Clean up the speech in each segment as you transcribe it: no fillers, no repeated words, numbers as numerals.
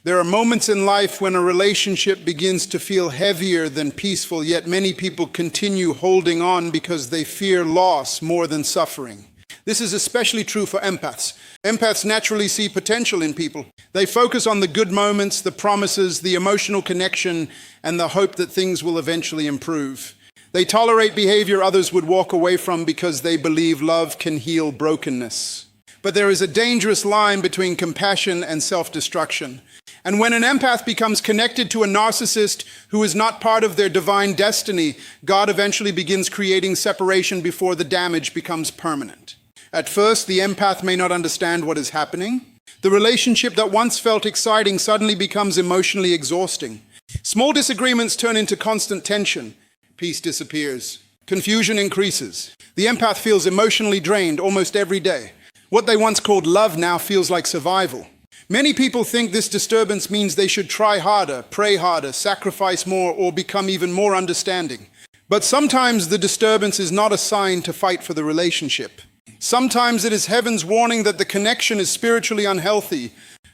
There are moments in life when a relationship begins to feel heavier than peaceful, yet many people continue holding on because they fear loss more than suffering. This is especially true for empaths. Empaths naturally see potential in people. They focus on the good moments, the promises, the emotional connection, and the hope that things will eventually improve. They tolerate behavior others would walk away from because they believe love can heal brokenness. But there is a dangerous line between compassion and self-destruction. And when an empath becomes connected to a narcissist who is not part of their divine destiny, God eventually begins creating separation before the damage becomes permanent. At first, the empath may not understand what is happening. The relationship that once felt exciting suddenly becomes emotionally exhausting. Small disagreements turn into constant tension. Peace disappears. Confusion increases. The empath feels emotionally drained almost every day. What they once called love now feels like survival. Many people think this disturbance means they should try harder, pray harder, sacrifice more, or become even more understanding. But sometimes the disturbance is not a sign to fight for the relationship. Sometimes it is heaven's warning that the connection is spiritually unhealthy.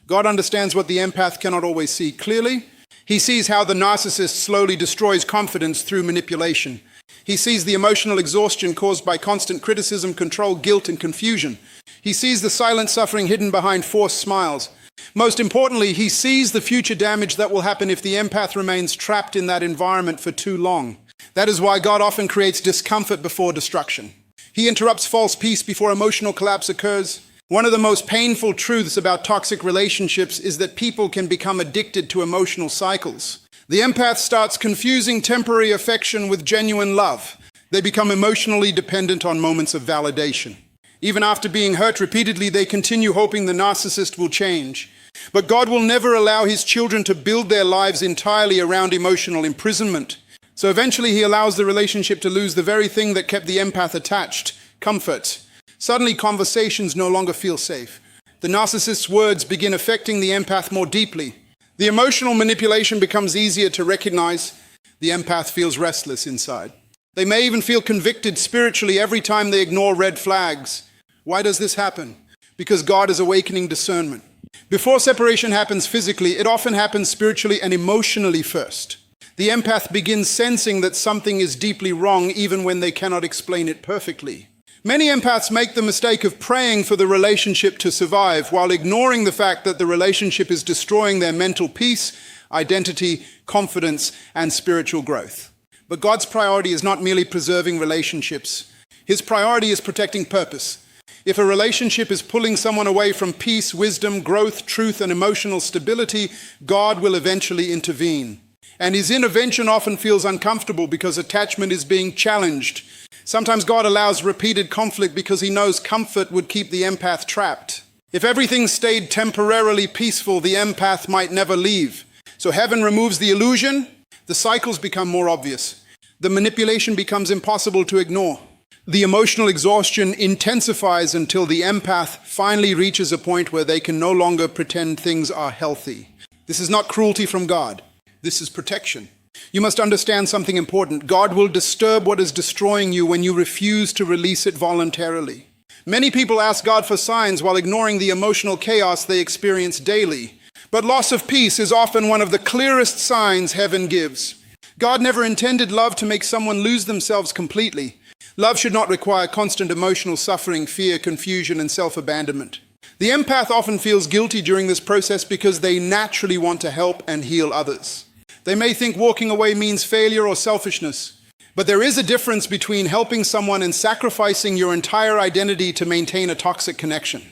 God understands what the empath cannot always see clearly. He sees how the narcissist slowly destroys confidence through manipulation. He sees the emotional exhaustion caused by constant criticism, control, guilt, and confusion. He sees the silent suffering hidden behind forced smiles. Most importantly, he sees the future damage that will happen if the empath remains trapped in that environment for too long. That is why God often creates discomfort before destruction. He interrupts false peace before emotional collapse occurs. One of the most painful truths about toxic relationships is that people can become addicted to emotional cycles. The empath starts confusing temporary affection with genuine love. They become emotionally dependent on moments of validation. Even after being hurt repeatedly, they continue hoping the narcissist will change. But God will never allow his children to build their lives entirely around emotional imprisonment. So eventually he allows the relationship to lose the very thing that kept the empath attached: comfort. Suddenly conversations no longer feel safe. The narcissist's words begin affecting the empath more deeply. The emotional manipulation becomes easier to recognize. The empath feels restless inside. They may even feel convicted spiritually every time they ignore red flags. Why does this happen? Because God is awakening discernment. Before separation happens physically, it often happens spiritually and emotionally first. The empath begins sensing that something is deeply wrong even when they cannot explain it perfectly. Many empaths make the mistake of praying for the relationship to survive while ignoring the fact that the relationship is destroying their mental peace, identity, confidence, and spiritual growth. But God's priority is not merely preserving relationships. His priority is protecting purpose. If a relationship is pulling someone away from peace, wisdom, growth, truth, and emotional stability, God will eventually intervene. And his intervention often feels uncomfortable because attachment is being challenged. Sometimes God allows repeated conflict because he knows comfort would keep the empath trapped. If everything stayed temporarily peaceful, the empath might never leave. So heaven removes the illusion, the cycles become more obvious. The manipulation becomes impossible to ignore. The emotional exhaustion intensifies until the empath finally reaches a point where they can no longer pretend things are healthy. This is not cruelty from God. This is protection. You must understand something important. God will disturb what is destroying you when you refuse to release it voluntarily. Many people ask God for signs while ignoring the emotional chaos they experience daily. But loss of peace is often one of the clearest signs heaven gives. God never intended love to make someone lose themselves completely. Love should not require constant emotional suffering, fear, confusion, and self-abandonment. The empath often feels guilty during this process because they naturally want to help and heal others. They may think walking away means failure or selfishness. But there is a difference between helping someone and sacrificing your entire identity to maintain a toxic connection.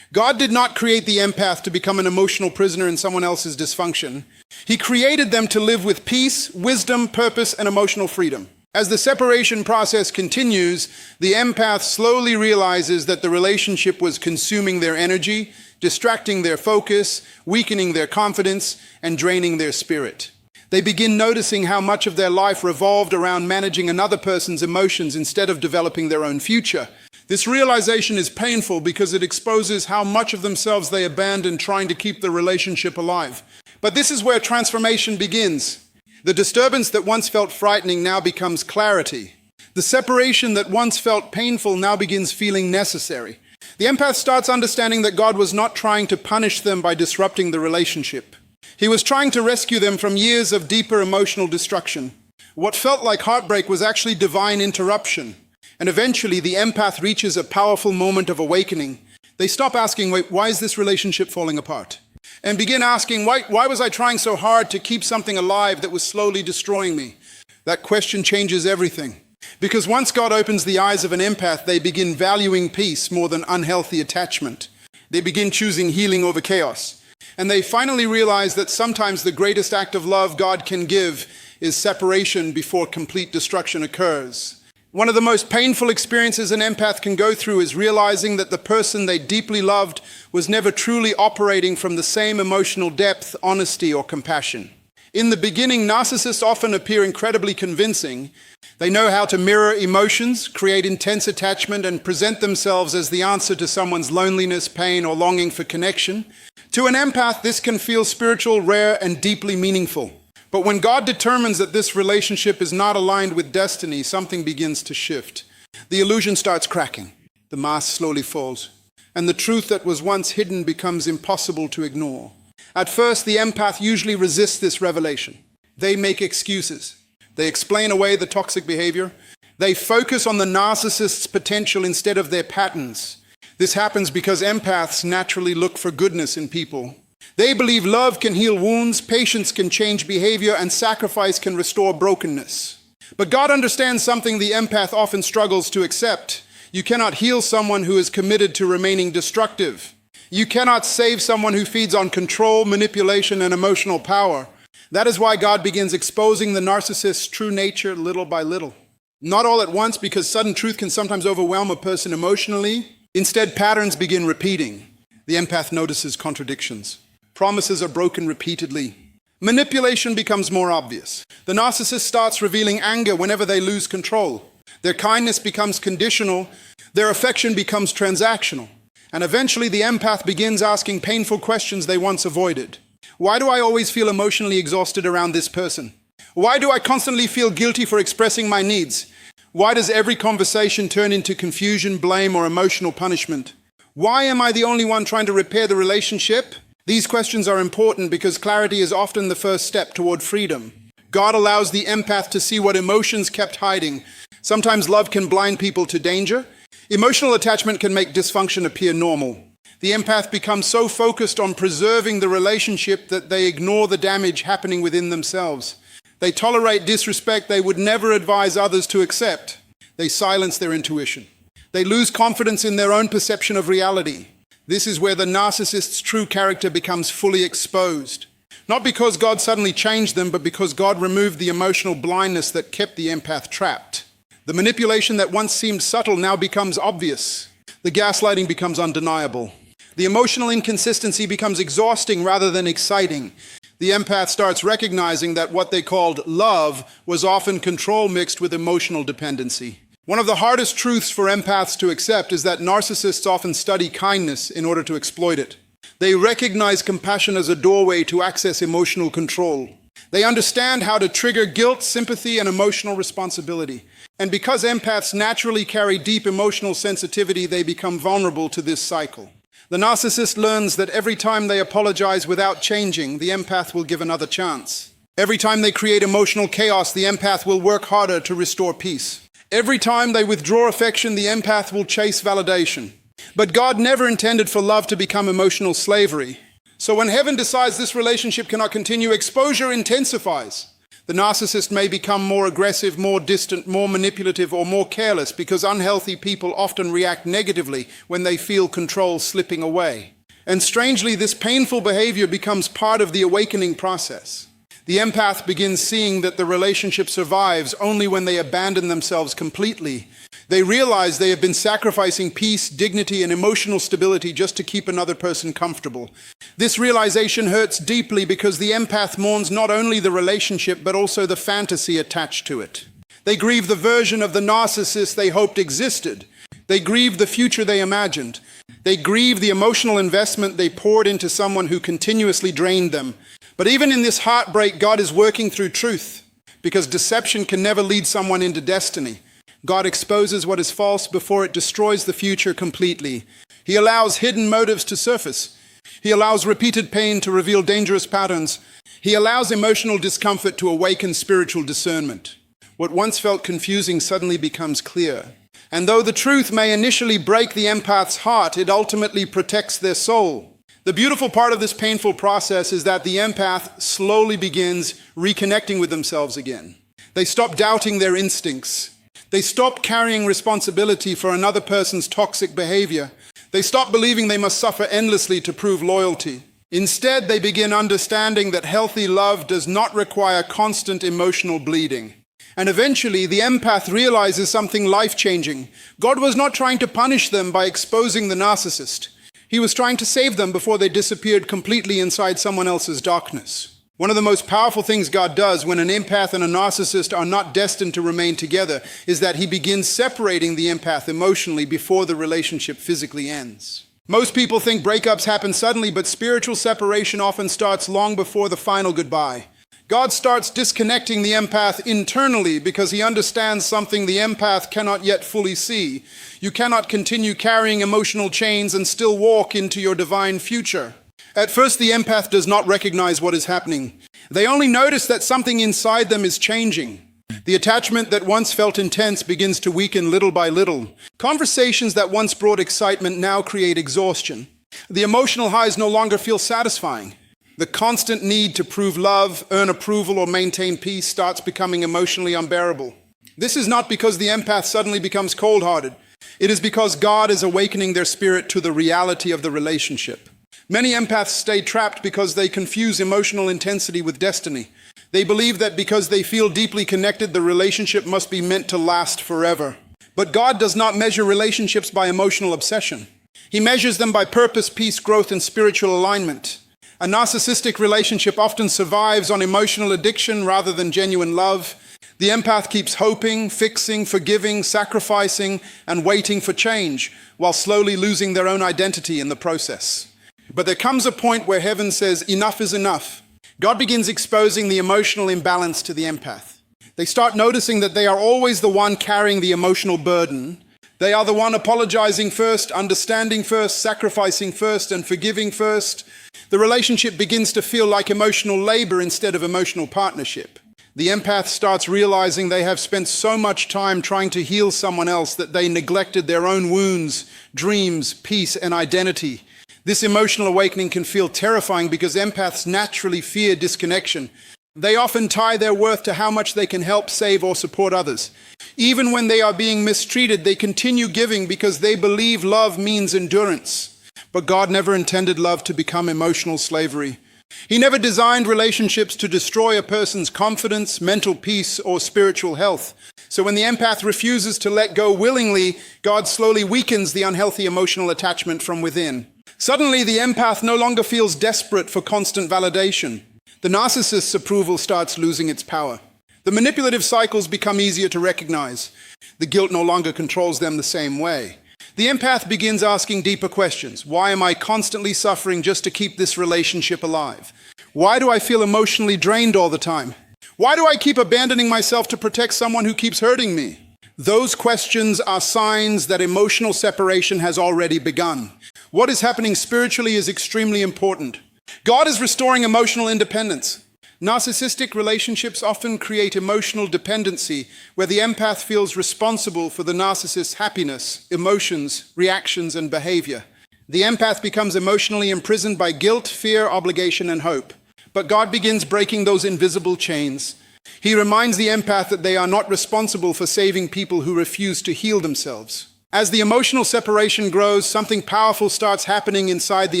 God did not create the empath to become an emotional prisoner in someone else's dysfunction. He created them to live with peace, wisdom, purpose, and emotional freedom. As the separation process continues, the empath slowly realizes that the relationship was consuming their energy, distracting their focus, weakening their confidence, and draining their spirit. They begin noticing how much of their life revolved around managing another person's emotions instead of developing their own future. This realization is painful because it exposes how much of themselves they abandoned trying to keep the relationship alive. But this is where transformation begins. The disturbance that once felt frightening now becomes clarity. The separation that once felt painful now begins feeling necessary. The empath starts understanding that God was not trying to punish them by disrupting the relationship. He was trying to rescue them from years of deeper emotional destruction. What felt like heartbreak was actually divine interruption. And eventually, the empath reaches a powerful moment of awakening. They stop asking, wait, why is this relationship falling apart? And begin asking, why was I trying so hard to keep something alive that was slowly destroying me? That question changes everything. Because once God opens the eyes of an empath, they begin valuing peace more than unhealthy attachment. They begin choosing healing over chaos. And they finally realize that sometimes the greatest act of love God can give is separation before complete destruction occurs. One of the most painful experiences an empath can go through is realizing that the person they deeply loved was never truly operating from the same emotional depth, honesty, or compassion. In the beginning, narcissists often appear incredibly convincing. They know how to mirror emotions, create intense attachment, and present themselves as the answer to someone's loneliness, pain, or longing for connection. To an empath, this can feel spiritual, rare, and deeply meaningful. But when God determines that this relationship is not aligned with destiny, something begins to shift. The illusion starts cracking. The mask slowly falls. And the truth that was once hidden becomes impossible to ignore. At first, the empath usually resists this revelation. They make excuses. They explain away the toxic behavior. They focus on the narcissist's potential instead of their patterns. This happens because empaths naturally look for goodness in people. They believe love can heal wounds, patience can change behavior, and sacrifice can restore brokenness. But God understands something the empath often struggles to accept. You cannot heal someone who is committed to remaining destructive. You cannot save someone who feeds on control, manipulation, and emotional power. That is why God begins exposing the narcissist's true nature little by little. Not all at once, because sudden truth can sometimes overwhelm a person emotionally. Instead, patterns begin repeating. The empath notices contradictions. Promises are broken repeatedly. Manipulation becomes more obvious. The narcissist starts revealing anger whenever they lose control. Their kindness becomes conditional. Their affection becomes transactional. And eventually the empath begins asking painful questions they once avoided. Why do I always feel emotionally exhausted around this person? Why do I constantly feel guilty for expressing my needs? Why does every conversation turn into confusion, blame, or emotional punishment? Why am I the only one trying to repair the relationship? These questions are important because clarity is often the first step toward freedom. God allows the empath to see what emotions kept hiding. Sometimes love can blind people to danger. Emotional attachment can make dysfunction appear normal. The empath becomes so focused on preserving the relationship that they ignore the damage happening within themselves. They tolerate disrespect they would never advise others to accept. They silence their intuition. They lose confidence in their own perception of reality. This is where the narcissist's true character becomes fully exposed. Not because God suddenly changed them, but because God removed the emotional blindness that kept the empath trapped. The manipulation that once seemed subtle now becomes obvious. The gaslighting becomes undeniable. The emotional inconsistency becomes exhausting rather than exciting. The empath starts recognizing that what they called love was often control mixed with emotional dependency. One of the hardest truths for empaths to accept is that narcissists often study kindness in order to exploit it. They recognize compassion as a doorway to access emotional control. They understand how to trigger guilt, sympathy, and emotional responsibility. And because empaths naturally carry deep emotional sensitivity, they become vulnerable to this cycle. The narcissist learns that every time they apologize without changing, the empath will give another chance. Every time they create emotional chaos, the empath will work harder to restore peace. Every time they withdraw affection, the empath will chase validation. But God never intended for love to become emotional slavery. So when heaven decides this relationship cannot continue, exposure intensifies. The narcissist may become more aggressive, more distant, more manipulative, or more careless because unhealthy people often react negatively when they feel control slipping away. And strangely, this painful behavior becomes part of the awakening process. The empath begins seeing that the relationship survives only when they abandon themselves completely. They realize they have been sacrificing peace, dignity, and emotional stability just to keep another person comfortable. This realization hurts deeply because the empath mourns not only the relationship, but also the fantasy attached to it. They grieve the version of the narcissist they hoped existed. They grieve the future they imagined. They grieve the emotional investment they poured into someone who continuously drained them. But even in this heartbreak, God is working through truth, because deception can never lead someone into destiny. God exposes what is false before it destroys the future completely. He allows hidden motives to surface. He allows repeated pain to reveal dangerous patterns. He allows emotional discomfort to awaken spiritual discernment. What once felt confusing suddenly becomes clear. And though the truth may initially break the empath's heart, it ultimately protects their soul. The beautiful part of this painful process is that the empath slowly begins reconnecting with themselves again. They stop doubting their instincts. They stop carrying responsibility for another person's toxic behavior. They stop believing they must suffer endlessly to prove loyalty. Instead, they begin understanding that healthy love does not require constant emotional bleeding. And eventually, the empath realizes something life-changing. God was not trying to punish them by exposing the narcissist. He was trying to save them before they disappeared completely inside someone else's darkness. One of the most powerful things God does when an empath and a narcissist are not destined to remain together is that he begins separating the empath emotionally before the relationship physically ends. Most people think breakups happen suddenly, but spiritual separation often starts long before the final goodbye. God starts disconnecting the empath internally because he understands something the empath cannot yet fully see. You cannot continue carrying emotional chains and still walk into your divine future. At first, the empath does not recognize what is happening. They only notice that something inside them is changing. The attachment that once felt intense begins to weaken little by little. Conversations that once brought excitement now create exhaustion. The emotional highs no longer feel satisfying. The constant need to prove love, earn approval, or maintain peace starts becoming emotionally unbearable. This is not because the empath suddenly becomes cold-hearted. It is because God is awakening their spirit to the reality of the relationship. Many empaths stay trapped because they confuse emotional intensity with destiny. They believe that because they feel deeply connected, the relationship must be meant to last forever. But God does not measure relationships by emotional obsession. He measures them by purpose, peace, growth, and spiritual alignment. A narcissistic relationship often survives on emotional addiction rather than genuine love. The empath keeps hoping, fixing, forgiving, sacrificing, and waiting for change, while slowly losing their own identity in the process. But there comes a point where heaven says, enough is enough. God begins exposing the emotional imbalance to the empath. They start noticing that they are always the one carrying the emotional burden. They are the one apologizing first, understanding first, sacrificing first, and forgiving first. The relationship begins to feel like emotional labor instead of emotional partnership. The empath starts realizing they have spent so much time trying to heal someone else that they neglected their own wounds, dreams, peace, and identity. This emotional awakening can feel terrifying because empaths naturally fear disconnection. They often tie their worth to how much they can help, save, or support others. Even when they are being mistreated, they continue giving because they believe love means endurance. But God never intended love to become emotional slavery. He never designed relationships to destroy a person's confidence, mental peace, or spiritual health. So when the empath refuses to let go willingly, God slowly weakens the unhealthy emotional attachment from within. Suddenly, the empath no longer feels desperate for constant validation. The narcissist's approval starts losing its power. The manipulative cycles become easier to recognize. The guilt no longer controls them the same way. The empath begins asking deeper questions. Why am I constantly suffering just to keep this relationship alive? Why do I feel emotionally drained all the time? Why do I keep abandoning myself to protect someone who keeps hurting me? Those questions are signs that emotional separation has already begun. What is happening spiritually is extremely important. God is restoring emotional independence. Narcissistic relationships often create emotional dependency, where the empath feels responsible for the narcissist's happiness, emotions, reactions, and behavior. The empath becomes emotionally imprisoned by guilt, fear, obligation, and hope. But God begins breaking those invisible chains. He reminds the empath that they are not responsible for saving people who refuse to heal themselves. As the emotional separation grows, something powerful starts happening inside the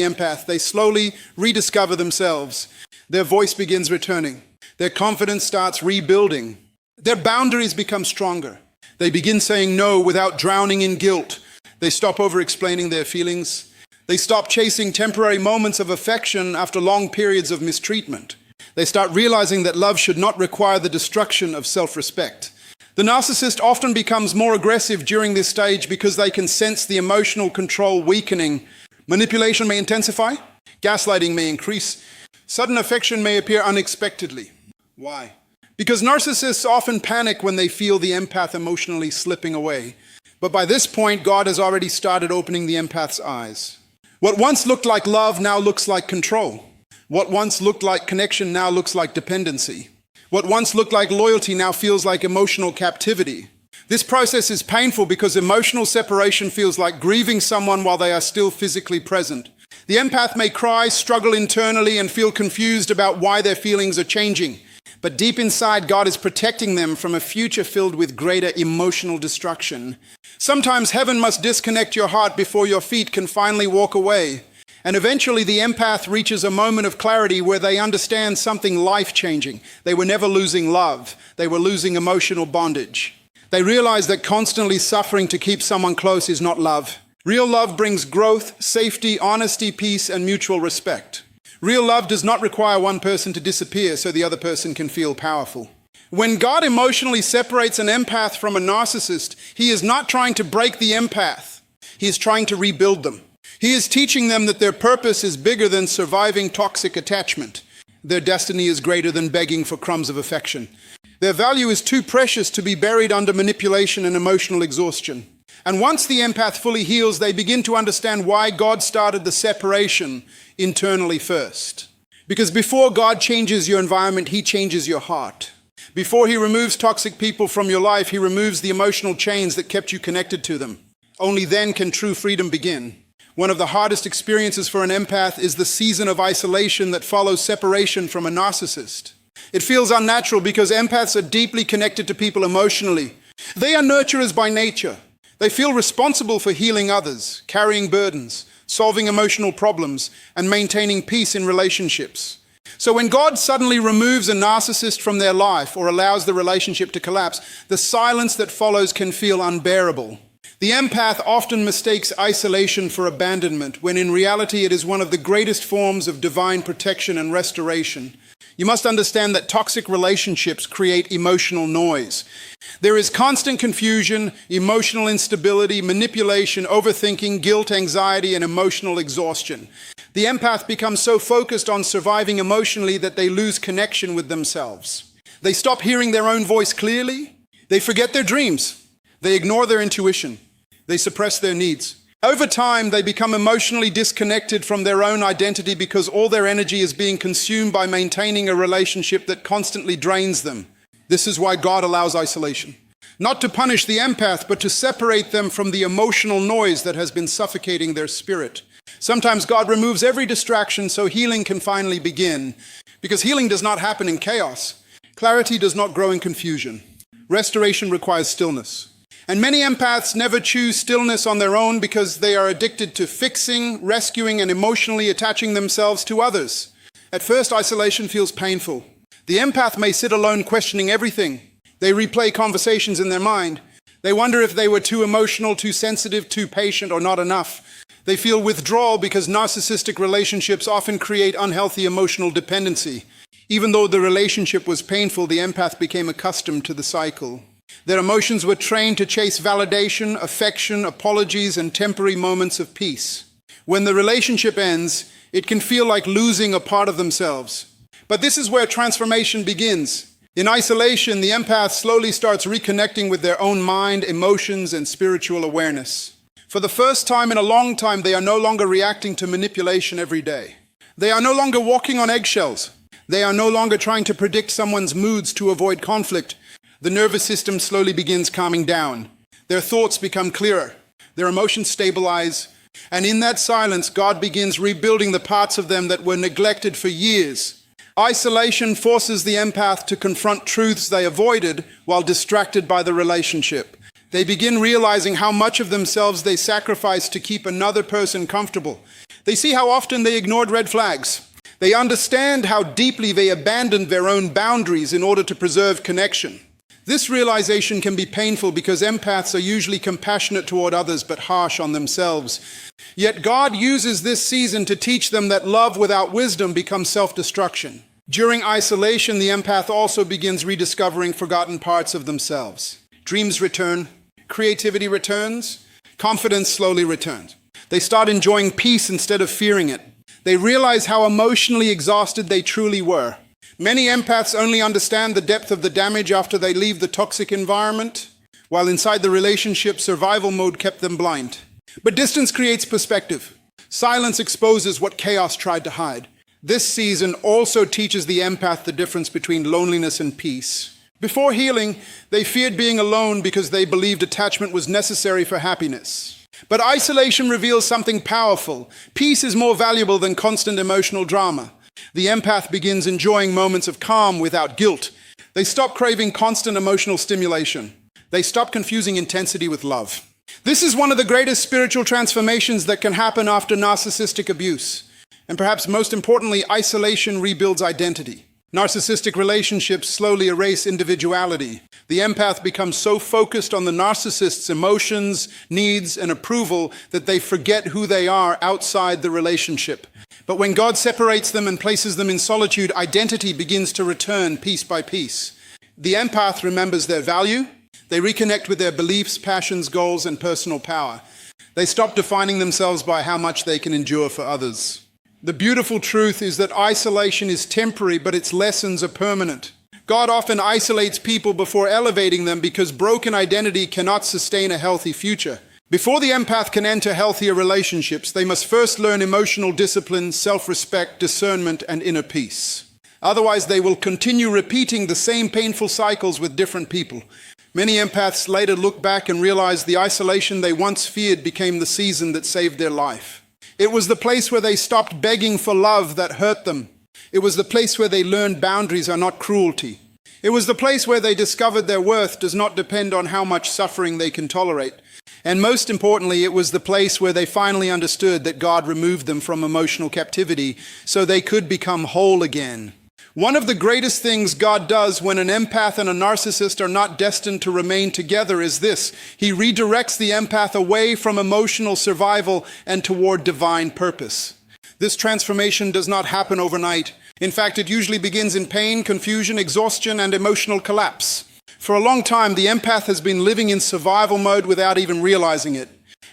empath. They slowly rediscover themselves. Their voice begins returning. Their confidence starts rebuilding. Their boundaries become stronger. They begin saying no without drowning in guilt. They stop over-explaining their feelings. They stop chasing temporary moments of affection after long periods of mistreatment. They start realizing that love should not require the destruction of self-respect. The narcissist often becomes more aggressive during this stage because they can sense the emotional control weakening. Manipulation may intensify. Gaslighting may increase. Sudden affection may appear unexpectedly. Why? Because narcissists often panic when they feel the empath emotionally slipping away. But by this point, God has already started opening the empath's eyes. What once looked like love now looks like control. What once looked like connection now looks like dependency. What once looked like loyalty now feels like emotional captivity. This process is painful because emotional separation feels like grieving someone while they are still physically present. The empath may cry, struggle internally, and feel confused about why their feelings are changing. But deep inside, God is protecting them from a future filled with greater emotional destruction. Sometimes heaven must disconnect your heart before your feet can finally walk away. And eventually the empath reaches a moment of clarity where they understand something life-changing. They were never losing love. They were losing emotional bondage. They realize that constantly suffering to keep someone close is not love. Real love brings growth, safety, honesty, peace, and mutual respect. Real love does not require one person to disappear so the other person can feel powerful. When God emotionally separates an empath from a narcissist, he is not trying to break the empath. He is trying to rebuild them. He is teaching them that their purpose is bigger than surviving toxic attachment. Their destiny is greater than begging for crumbs of affection. Their value is too precious to be buried under manipulation and emotional exhaustion. And once the empath fully heals, they begin to understand why God started the separation internally first. Because before God changes your environment, he changes your heart. Before he removes toxic people from your life, he removes the emotional chains that kept you connected to them. Only then can true freedom begin. One of the hardest experiences for an empath is the season of isolation that follows separation from a narcissist. It feels unnatural because empaths are deeply connected to people emotionally. They are nurturers by nature. They feel responsible for healing others, carrying burdens, solving emotional problems, and maintaining peace in relationships. So when God suddenly removes a narcissist from their life or allows the relationship to collapse, the silence that follows can feel unbearable. The empath often mistakes isolation for abandonment, when in reality it is one of the greatest forms of divine protection and restoration. You must understand that toxic relationships create emotional noise. There is constant confusion, emotional instability, manipulation, overthinking, guilt, anxiety, and emotional exhaustion. The empath becomes so focused on surviving emotionally that they lose connection with themselves. They stop hearing their own voice clearly. They forget their dreams. They ignore their intuition. They suppress their needs. Over time, they become emotionally disconnected from their own identity because all their energy is being consumed by maintaining a relationship that constantly drains them. This is why God allows isolation. Not to punish the empath, but to separate them from the emotional noise that has been suffocating their spirit. Sometimes God removes every distraction so healing can finally begin. Because healing does not happen in chaos. Clarity does not grow in confusion. Restoration requires stillness. And many empaths never choose stillness on their own because they are addicted to fixing, rescuing, and emotionally attaching themselves to others. At first, isolation feels painful. The empath may sit alone questioning everything. They replay conversations in their mind. They wonder if they were too emotional, too sensitive, too patient, or not enough. They feel withdrawal because narcissistic relationships often create unhealthy emotional dependency. Even though the relationship was painful, the empath became accustomed to the cycle. Their emotions were trained to chase validation, affection, apologies, and temporary moments of peace. When the relationship ends, it can feel like losing a part of themselves. But this is where transformation begins. In isolation, the empath slowly starts reconnecting with their own mind, emotions, and spiritual awareness. For the first time in a long time, they are no longer reacting to manipulation every day. They are no longer walking on eggshells. They are no longer trying to predict someone's moods to avoid conflict. The nervous system slowly begins calming down. Their thoughts become clearer. Their emotions stabilize. And in that silence, God begins rebuilding the parts of them that were neglected for years. Isolation forces the empath to confront truths they avoided while distracted by the relationship. They begin realizing how much of themselves they sacrificed to keep another person comfortable. They see how often they ignored red flags. They understand how deeply they abandoned their own boundaries in order to preserve connection. This realization can be painful because empaths are usually compassionate toward others but harsh on themselves. Yet God uses this season to teach them that love without wisdom becomes self-destruction. During isolation, the empath also begins rediscovering forgotten parts of themselves. Dreams return, creativity returns, confidence slowly returns. They start enjoying peace instead of fearing it. They realize how emotionally exhausted they truly were. Many empaths only understand the depth of the damage after they leave the toxic environment, while inside the relationship, survival mode kept them blind. But distance creates perspective. Silence exposes what chaos tried to hide. This season also teaches the empath the difference between loneliness and peace. Before healing, they feared being alone because they believed attachment was necessary for happiness. But isolation reveals something powerful. Peace is more valuable than constant emotional drama. The empath begins enjoying moments of calm without guilt. They stop craving constant emotional stimulation. They stop confusing intensity with love. This is one of the greatest spiritual transformations that can happen after narcissistic abuse. And perhaps most importantly, isolation rebuilds identity. Narcissistic relationships slowly erase individuality. The empath becomes so focused on the narcissist's emotions, needs, and approval that they forget who they are outside the relationship. But when God separates them and places them in solitude, identity begins to return piece by piece. The empath remembers their value. They reconnect with their beliefs, passions, goals, and personal power. They stop defining themselves by how much they can endure for others. The beautiful truth is that isolation is temporary, but its lessons are permanent. God often isolates people before elevating them because broken identity cannot sustain a healthy future. Before the empath can enter healthier relationships, they must first learn emotional discipline, self-respect, discernment, and inner peace. Otherwise, they will continue repeating the same painful cycles with different people. Many empaths later look back and realize the isolation they once feared became the season that saved their life. It was the place where they stopped begging for love that hurt them. It was the place where they learned boundaries are not cruelty. It was the place where they discovered their worth does not depend on how much suffering they can tolerate. And most importantly, it was the place where they finally understood that God removed them from emotional captivity so they could become whole again. One of the greatest things God does when an empath and a narcissist are not destined to remain together is this. He redirects the empath away from emotional survival and toward divine purpose. This transformation does not happen overnight. In fact, it usually begins in pain, confusion, exhaustion, and emotional collapse. For a long time, the empath has been living in survival mode without even realizing it.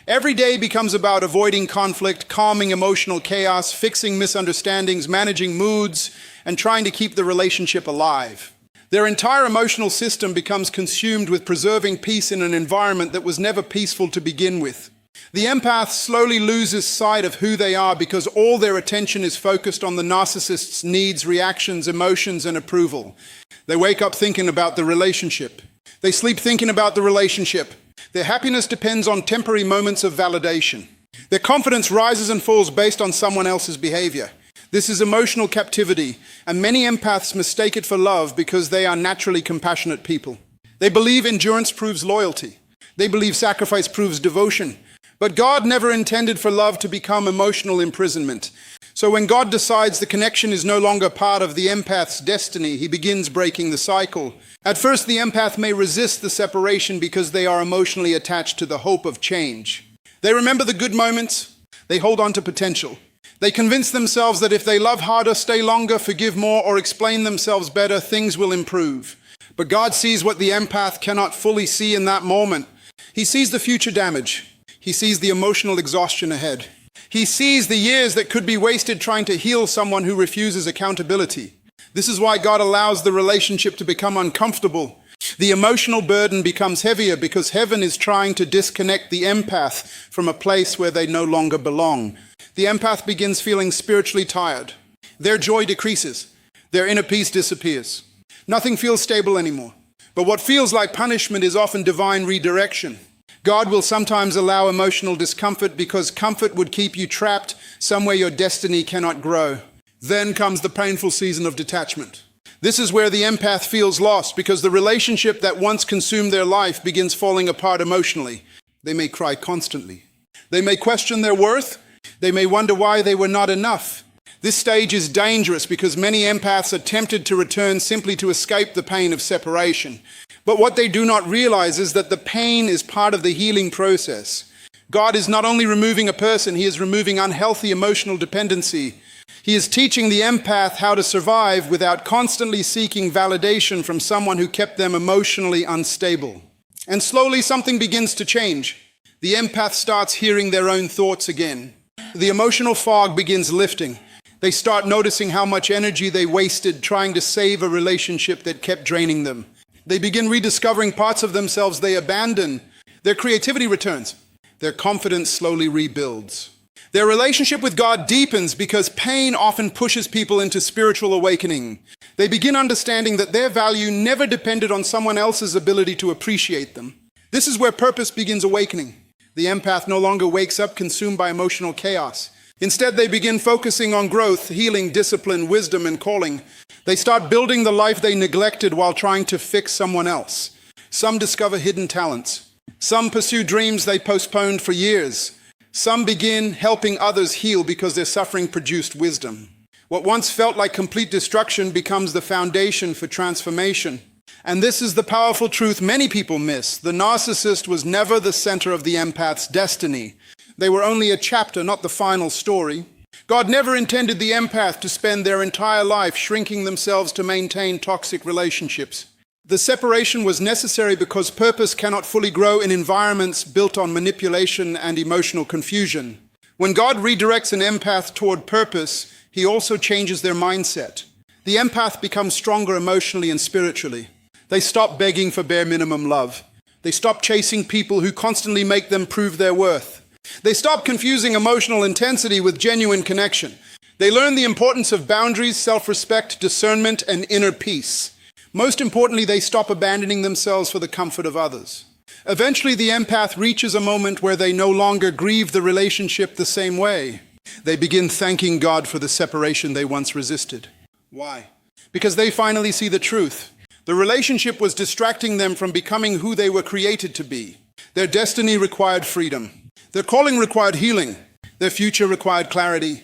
Every day becomes about avoiding conflict, calming emotional chaos, fixing misunderstandings, managing moods, and trying to keep the relationship alive. Their entire emotional system becomes consumed with preserving peace in an environment that was never peaceful to begin with. The empath slowly loses sight of who they are because all their attention is focused on the narcissist's needs, reactions, emotions, and approval. They wake up thinking about the relationship. They sleep thinking about the relationship. Their happiness depends on temporary moments of validation. Their confidence rises and falls based on someone else's behavior. This is emotional captivity, and many empaths mistake it for love because they are naturally compassionate people. They believe endurance proves loyalty. They believe sacrifice proves devotion. But God never intended for love to become emotional imprisonment. So when God decides the connection is no longer part of the empath's destiny, he begins breaking the cycle. At first, the empath may resist the separation because they are emotionally attached to the hope of change. They remember the good moments. They hold on to potential. They convince themselves that if they love harder, stay longer, forgive more, or explain themselves better, things will improve. But God sees what the empath cannot fully see in that moment. He sees the future damage. He sees the emotional exhaustion ahead. He sees the years that could be wasted trying to heal someone who refuses accountability. This is why God allows the relationship to become uncomfortable. The emotional burden becomes heavier because heaven is trying to disconnect the empath from a place where they no longer belong. The empath begins feeling spiritually tired. Their joy decreases. Their inner peace disappears. Nothing feels stable anymore. But what feels like punishment is often divine redirection. God will sometimes allow emotional discomfort because comfort would keep you trapped somewhere your destiny cannot grow. Then comes the painful season of detachment. This is where the empath feels lost because the relationship that once consumed their life begins falling apart emotionally. They may cry constantly. They may question their worth. They may wonder why they were not enough. This stage is dangerous because many empaths are tempted to return simply to escape the pain of separation. But what they do not realize is that the pain is part of the healing process. God is not only removing a person, he is removing unhealthy emotional dependency. He is teaching the empath how to survive without constantly seeking validation from someone who kept them emotionally unstable. And slowly something begins to change. The empath starts hearing their own thoughts again. The emotional fog begins lifting. They start noticing how much energy they wasted trying to save a relationship that kept draining them. They begin rediscovering parts of themselves they abandoned. Their creativity returns. Their confidence slowly rebuilds. Their relationship with God deepens because pain often pushes people into spiritual awakening. They begin understanding that their value never depended on someone else's ability to appreciate them. This is where purpose begins awakening. The empath no longer wakes up consumed by emotional chaos. Instead, they begin focusing on growth, healing, discipline, wisdom, and calling. They start building the life they neglected while trying to fix someone else. Some discover hidden talents. Some pursue dreams they postponed for years. Some begin helping others heal because their suffering produced wisdom. What once felt like complete destruction becomes the foundation for transformation. And this is the powerful truth many people miss. The narcissist was never the center of the empath's destiny. They were only a chapter, not the final story. God never intended the empath to spend their entire life shrinking themselves to maintain toxic relationships. The separation was necessary because purpose cannot fully grow in environments built on manipulation and emotional confusion. When God redirects an empath toward purpose, he also changes their mindset. The empath becomes stronger emotionally and spiritually. They stop begging for bare minimum love. They stop chasing people who constantly make them prove their worth. They stop confusing emotional intensity with genuine connection. They learn the importance of boundaries, self-respect, discernment, and inner peace. Most importantly, they stop abandoning themselves for the comfort of others. Eventually, the empath reaches a moment where they no longer grieve the relationship the same way. They begin thanking God for the separation they once resisted. Why? Because they finally see the truth. The relationship was distracting them from becoming who they were created to be. Their destiny required freedom. Their calling required healing. Their future required clarity.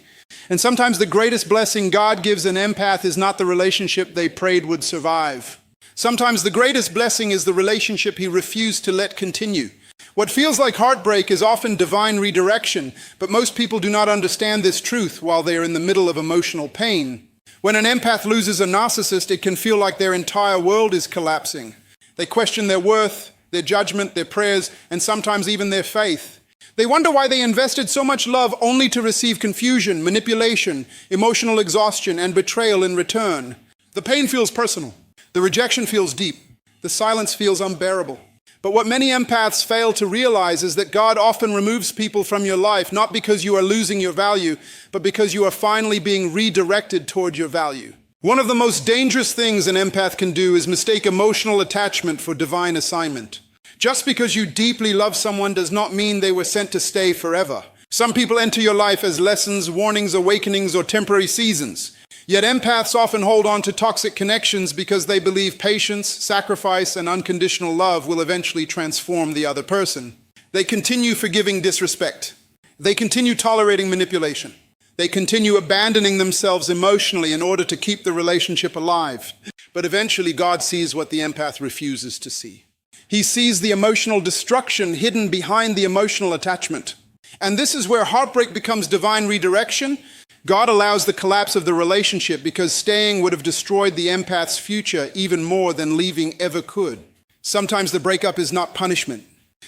And sometimes the greatest blessing God gives an empath is not the relationship they prayed would survive. Sometimes the greatest blessing is the relationship he refused to let continue. What feels like heartbreak is often divine redirection, but most people do not understand this truth while they are in the middle of emotional pain. When an empath loses a narcissist, it can feel like their entire world is collapsing. They question their worth, their judgment, their prayers, and sometimes even their faith. They wonder why they invested so much love only to receive confusion, manipulation, emotional exhaustion, and betrayal in return. The pain feels personal. The rejection feels deep. The silence feels unbearable. But what many empaths fail to realize is that God often removes people from your life, not because you are losing your value, but because you are finally being redirected toward your value. One of the most dangerous things an empath can do is mistake emotional attachment for divine assignment. Just because you deeply love someone does not mean they were sent to stay forever. Some people enter your life as lessons, warnings, awakenings, or temporary seasons. Yet empaths often hold on to toxic connections because they believe patience, sacrifice, and unconditional love will eventually transform the other person. They continue forgiving disrespect. They continue tolerating manipulation. They continue abandoning themselves emotionally in order to keep the relationship alive. But eventually God sees what the empath refuses to see. He sees the emotional destruction hidden behind the emotional attachment. And this is where heartbreak becomes divine redirection. God allows the collapse of the relationship because staying would have destroyed the empath's future even more than leaving ever could. Sometimes the breakup is not punishment.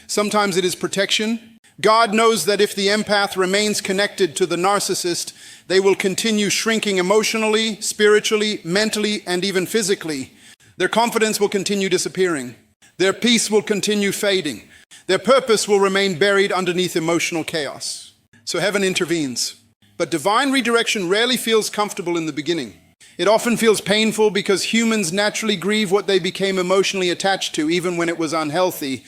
Sometimes it is protection. God knows that if the empath remains connected to the narcissist, they will continue shrinking emotionally, spiritually, mentally, and even physically. Their confidence will continue disappearing. Their peace will continue fading. Their purpose will remain buried underneath emotional chaos. So heaven intervenes. But divine redirection rarely feels comfortable in the beginning. It often feels painful because humans naturally grieve what they became emotionally attached to, even when it was unhealthy.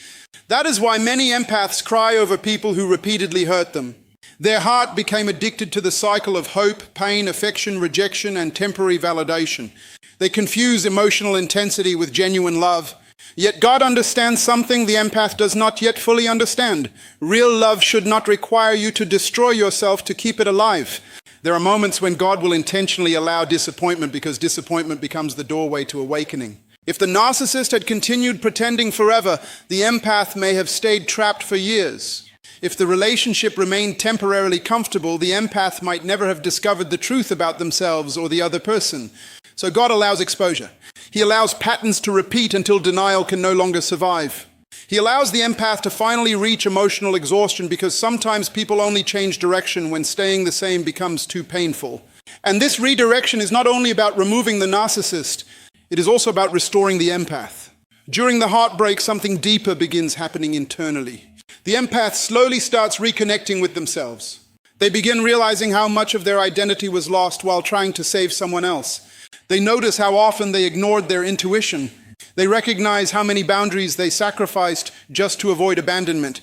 That is why many empaths cry over people who repeatedly hurt them. Their heart became addicted to the cycle of hope, pain, affection, rejection, and temporary validation. They confuse emotional intensity with genuine love. Yet God understands something the empath does not yet fully understand. Real love should not require you to destroy yourself to keep it alive. There are moments when God will intentionally allow disappointment because disappointment becomes the doorway to awakening. If the narcissist had continued pretending forever, the empath may have stayed trapped for years. If the relationship remained temporarily comfortable, the empath might never have discovered the truth about themselves or the other person. So God allows exposure. He allows patterns to repeat until denial can no longer survive. He allows the empath to finally reach emotional exhaustion because sometimes people only change direction when staying the same becomes too painful. And this redirection is not only about removing the narcissist, it is also about restoring the empath. During the heartbreak, something deeper begins happening internally. The empath slowly starts reconnecting with themselves. They begin realizing how much of their identity was lost while trying to save someone else. They notice how often they ignored their intuition. They recognize how many boundaries they sacrificed just to avoid abandonment.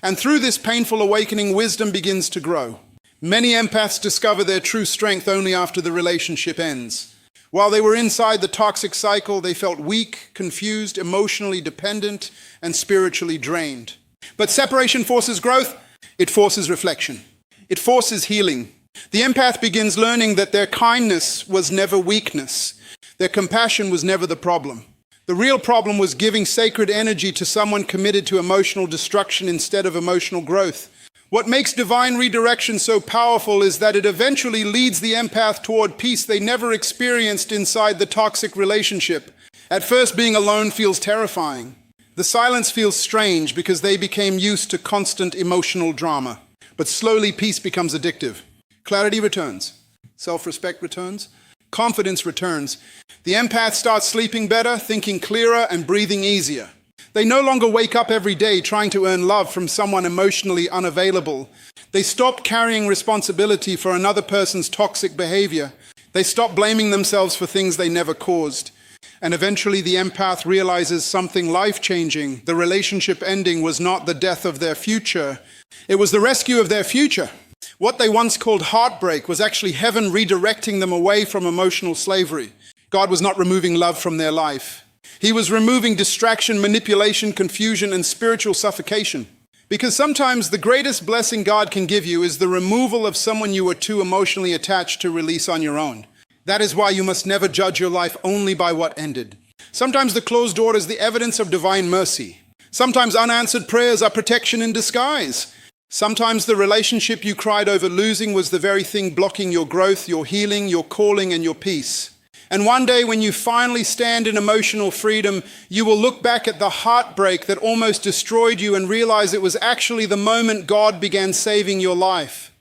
And through this painful awakening, wisdom begins to grow. Many empaths discover their true strength only after the relationship ends. While they were inside the toxic cycle, they felt weak, confused, emotionally dependent, and spiritually drained. But separation forces growth. It forces reflection. It forces healing. The empath begins learning that their kindness was never weakness. Their compassion was never the problem. The real problem was giving sacred energy to someone committed to emotional destruction instead of emotional growth. What makes divine redirection so powerful is that it eventually leads the empath toward peace they never experienced inside the toxic relationship. At first, being alone feels terrifying. The silence feels strange because they became used to constant emotional drama. But slowly, peace becomes addictive. Clarity returns. Self-respect returns. Confidence returns. The empath starts sleeping better, thinking clearer, and breathing easier. They no longer wake up every day trying to earn love from someone emotionally unavailable. They stop carrying responsibility for another person's toxic behavior. They stop blaming themselves for things they never caused. And eventually the empath realizes something life-changing. The relationship ending was not the death of their future. It was the rescue of their future. What they once called heartbreak was actually heaven redirecting them away from emotional slavery. God was not removing love from their life. He was removing distraction, manipulation, confusion, and spiritual suffocation. Because sometimes the greatest blessing God can give you is the removal of someone you were too emotionally attached to release on your own. That is why you must never judge your life only by what ended. Sometimes the closed door is the evidence of divine mercy. Sometimes unanswered prayers are protection in disguise. Sometimes the relationship you cried over losing was the very thing blocking your growth, your healing, your calling, and your peace. And one day when you finally stand in emotional freedom, you will look back at the heartbreak that almost destroyed you and realize it was actually the moment God began saving your life.